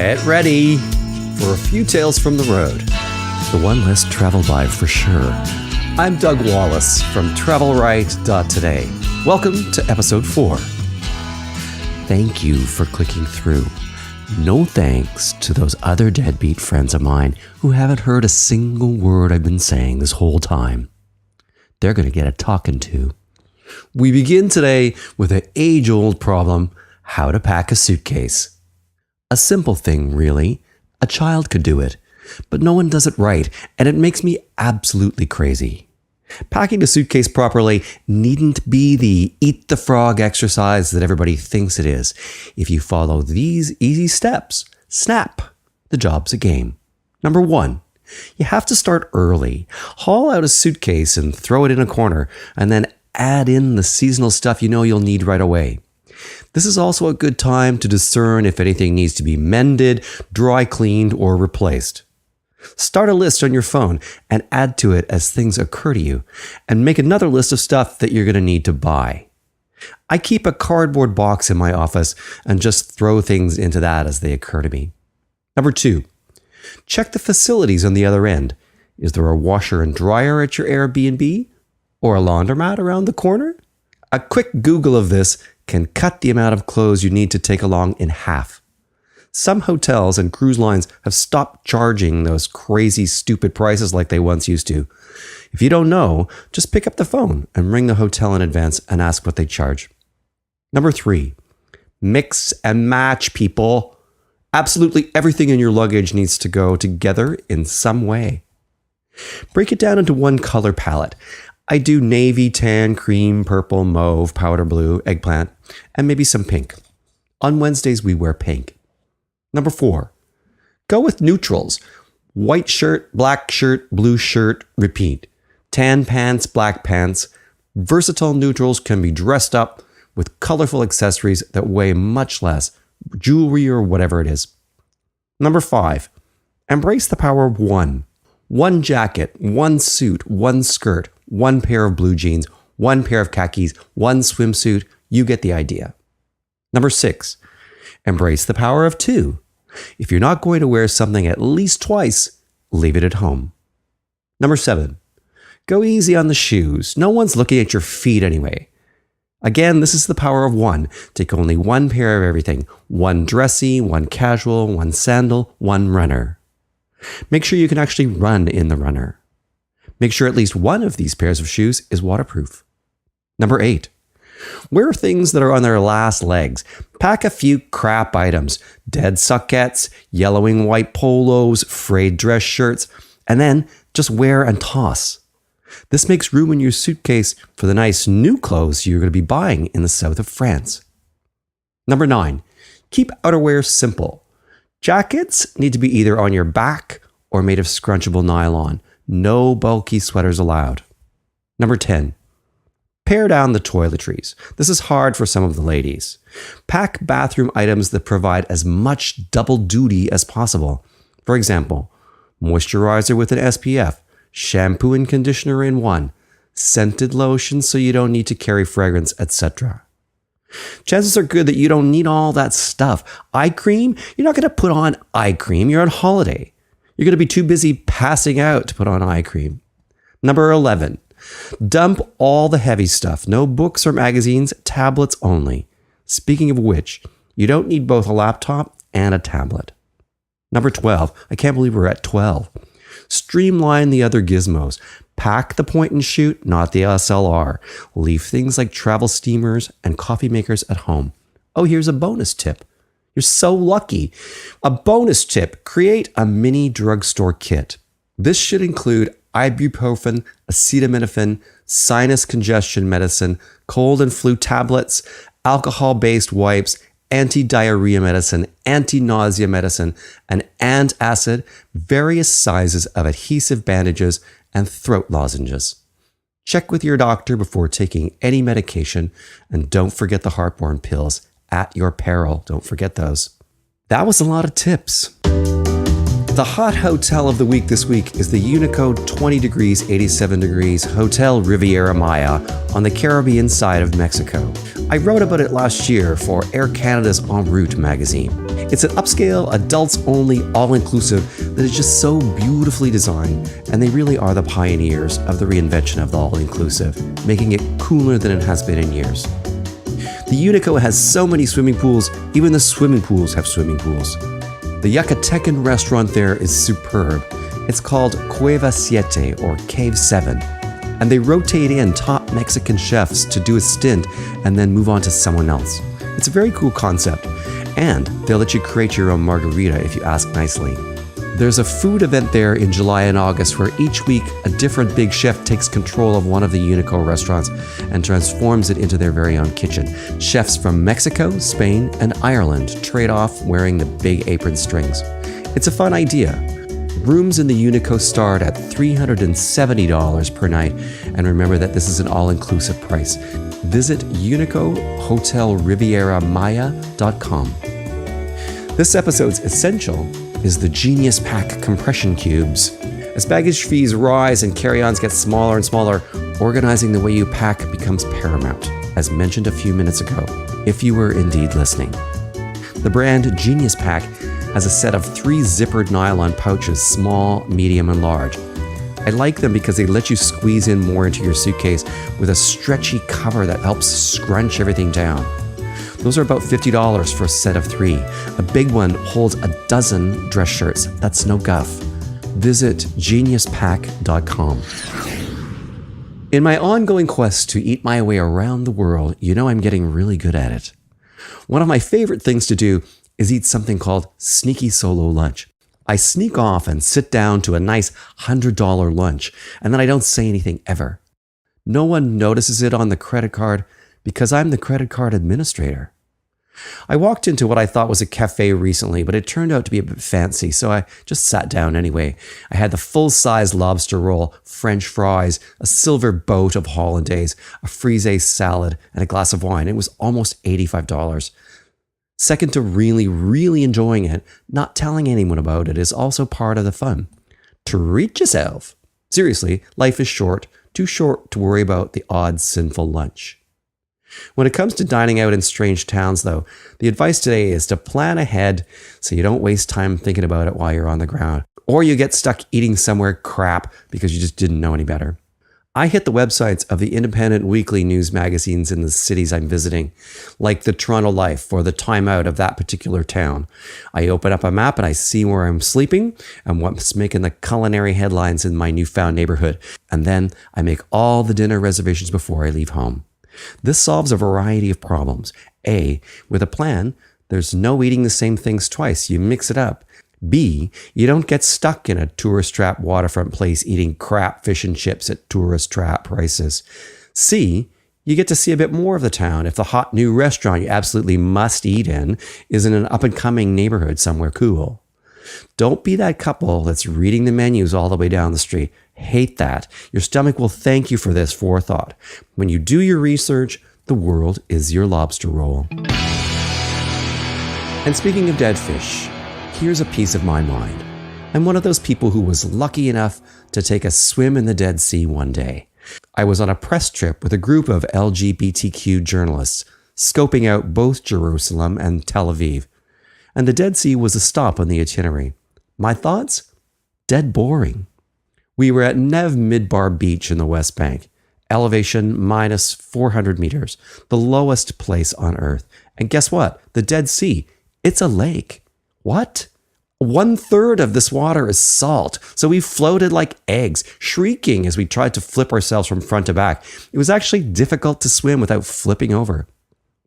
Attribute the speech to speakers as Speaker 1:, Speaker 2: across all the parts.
Speaker 1: Get ready for a few tales from the road. The one less traveled by for sure. I'm Doug Wallace from TravelRight.today. Welcome to episode 4. Thank you for clicking through. No thanks to those other deadbeat friends of mine who haven't heard a single word I've been saying this whole time. They're going to get a talking to. We begin today with an age-old problem, how to pack a suitcase. A simple thing, really. A child could do it, but no one does it right, and it makes me absolutely crazy. Packing a suitcase properly needn't be the eat the frog exercise that everybody thinks it is. If you follow these easy steps, snap, the job's a game. Number 1, you have to start early. Haul out a suitcase and throw it in a corner, and then add in the seasonal stuff you know you'll need right away. This is also a good time to discern if anything needs to be mended, dry cleaned, or replaced. Start a list on your phone and add to it as things occur to you, and make another list of stuff that you're going to need to buy. I keep a cardboard box in my office and just throw things into that as they occur to me. Number 2, check the facilities on the other end. Is there a washer and dryer at your Airbnb? Or a laundromat around the corner? A quick Google of this can cut the amount of clothes you need to take along in half. Some hotels and cruise lines have stopped charging those crazy, stupid prices like they once used to. If you don't know, just pick up the phone and ring the hotel in advance and ask what they charge. Number 3, mix and match, people. Absolutely everything in your luggage needs to go together in some way. Break it down into one color palette. I do navy, tan, cream, purple, mauve, powder blue, eggplant, and maybe some pink. On Wednesdays, we wear pink. Number 4, go with neutrals. White shirt, black shirt, blue shirt, repeat. Tan pants, black pants. Versatile neutrals can be dressed up with colorful accessories that weigh much less, jewelry or whatever it is. Number 5, embrace the power of one. One jacket, one suit, one skirt, one pair of blue jeans, one pair of khakis, one swimsuit. You get the idea. Number 6, embrace the power of 2. If you're not going to wear something at least twice, leave it at home. Number 7, go easy on the shoes. No one's looking at your feet anyway. Again, this is the power of 1. Take only one pair of everything. One dressy, one casual, one sandal, one runner. Make sure you can actually run in the runner. Make sure at least one of these pairs of shoes is waterproof. Number 8, wear things that are on their last legs. Pack a few crap items, dead suckettes, yellowing white polos, frayed dress shirts, and then just wear and toss. This makes room in your suitcase for the nice new clothes you're going to be buying in the south of France. Number 9, keep outerwear simple. Jackets need to be either on your back or made of scrunchable nylon. No bulky sweaters allowed. Number 10, pare down the toiletries. This is hard for some of the ladies. Pack bathroom items that provide as much double duty as possible. For example, moisturizer with an SPF, shampoo and conditioner in one, scented lotion so you don't need to carry fragrance, etc. Chances are good that you don't need all that stuff. Eye cream? You're not going to put on eye cream. You're on holiday. You're going to be too busy passing out to put on eye cream. Number 11, dump all the heavy stuff. No books or magazines, tablets only. Speaking of which, you don't need both a laptop and a tablet. Number 12, I can't believe we're at 12. Streamline the other gizmos. Pack the point and shoot, not the SLR. Leave things like travel steamers and coffee makers at home. Oh, here's a bonus tip. You're so lucky. A bonus tip, create a mini drugstore kit. This should include ibuprofen, acetaminophen, sinus congestion medicine, cold and flu tablets, alcohol-based wipes, anti-diarrhea medicine, anti-nausea medicine, an antacid, various sizes of adhesive bandages, and throat lozenges. Check with your doctor before taking any medication, and don't forget the heartburn pills at your peril. Don't forget those. That was a lot of tips. The hot hotel of the week this week is the Unico 20 degrees 87 degrees Hotel Riviera Maya on the Caribbean side of Mexico. I wrote about it last year for Air Canada's En Route magazine. It's an upscale, adults-only, all-inclusive that is just so beautifully designed, and they really are the pioneers of the reinvention of the all-inclusive, making it cooler than it has been in years. The Unico has so many swimming pools, even the swimming pools have swimming pools. The Yucatecan restaurant there is superb. It's called Cueva Siete, or Cave 7, and they rotate in top Mexican chefs to do a stint and then move on to someone else. It's a very cool concept, and they'll let you create your own margarita if you ask nicely. There's a food event there in July and August where each week a different big chef takes control of one of the Unico restaurants and transforms it into their very own kitchen. Chefs from Mexico, Spain, and Ireland trade off wearing the big apron strings. It's a fun idea. Rooms in the Unico start at $370 per night, and remember that this is an all-inclusive price. Visit unicohotelrivieramaya.com. This episode's essential is the Genius Pack compression cubes. As baggage fees rise and carry-ons get smaller and smaller, organizing the way you pack becomes paramount, as mentioned a few minutes ago, if you were indeed listening. The brand Genius Pack has a set of 3 zippered nylon pouches, small, medium, and large. I like them because they let you squeeze in more into your suitcase with a stretchy cover that helps scrunch everything down. Those are about $50 for a set of 3. A big one holds a dozen dress shirts. That's no guff. Visit geniuspack.com. In my ongoing quest to eat my way around the world, you know I'm getting really good at it. One of my favorite things to do is eat something called sneaky solo lunch. I sneak off and sit down to a nice $100 lunch, and then I don't say anything ever. No one notices it on the credit card because I'm the credit card administrator. I walked into what I thought was a cafe recently, but it turned out to be a bit fancy, so I just sat down anyway. I had the full-size lobster roll, French fries, a silver boat of hollandaise, a frisee salad, and a glass of wine. It was almost $85. Second to really, really enjoying it, not telling anyone about it is also part of the fun. Treat yourself. Seriously, life is short, too short to worry about the odd sinful lunch. When it comes to dining out in strange towns, though, the advice today is to plan ahead so you don't waste time thinking about it while you're on the ground, or you get stuck eating somewhere crap because you just didn't know any better. I hit the websites of the independent weekly news magazines in the cities I'm visiting, like the Toronto Life or the Time Out of that particular town. I open up a map and I see where I'm sleeping and what's making the culinary headlines in my newfound neighborhood, and then I make all the dinner reservations before I leave home. This solves a variety of problems. A, with a plan, there's no eating the same things twice. You mix it up. B, you don't get stuck in a tourist-trap waterfront place eating crap fish and chips at tourist-trap prices. C, you get to see a bit more of the town if the hot new restaurant you absolutely must eat in is in an up-and-coming neighborhood somewhere cool. Don't be that couple that's reading the menus all the way down the street. Hate that. Your stomach will thank you for this forethought. When you do your research, the world is your lobster roll. And speaking of dead fish, here's a piece of my mind. I'm one of those people who was lucky enough to take a swim in the Dead Sea one day. I was on a press trip with a group of LGBTQ journalists, scoping out both Jerusalem and Tel Aviv. And the Dead Sea was a stop on the itinerary. My thoughts? Dead boring. We were at Neve Midbar Beach in the West Bank, elevation minus 400 meters, the lowest place on Earth. And guess what? The Dead Sea, it's a lake. What? 1/3 of this water is salt, so we floated like eggs, shrieking as we tried to flip ourselves from front to back. It was actually difficult to swim without flipping over.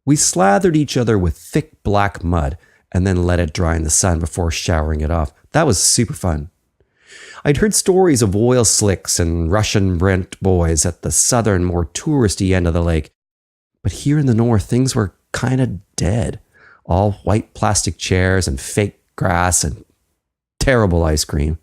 Speaker 1: We slathered each other with thick black mud and then let it dry in the sun before showering it off. That was super fun. I'd heard stories of oil slicks and Russian Brent boys at the southern, more touristy end of the lake. But here in the north, things were kind of dead. All white plastic chairs and fake grass and terrible ice cream.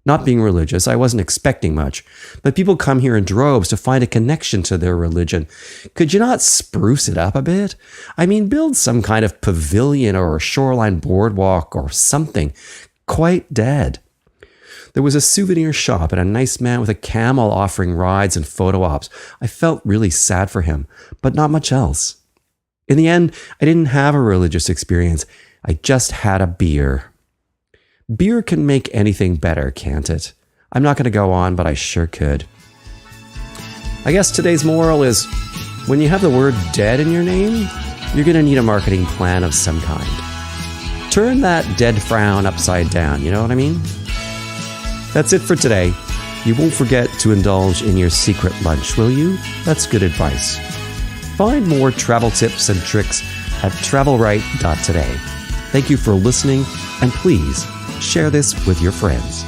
Speaker 1: Not being religious, I wasn't expecting much, but people come here in droves to find a connection to their religion. Could you not spruce it up a bit? I mean, build some kind of pavilion or a shoreline boardwalk or something. Quite dead. There was a souvenir shop and a nice man with a camel offering rides and photo ops. I felt really sad for him, but not much else. In the end, I didn't have a religious experience. I just had a beer. Beer can make anything better, can't it? I'm not going to go on, but I sure could. I guess today's moral is, when you have the word dead in your name, you're going to need a marketing plan of some kind. Turn that dead frown upside down, you know what I mean? That's it for today. You won't forget to indulge in your secret lunch, will you? That's good advice. Find more travel tips and tricks at travelright.today. Thank you for listening, and please share this with your friends.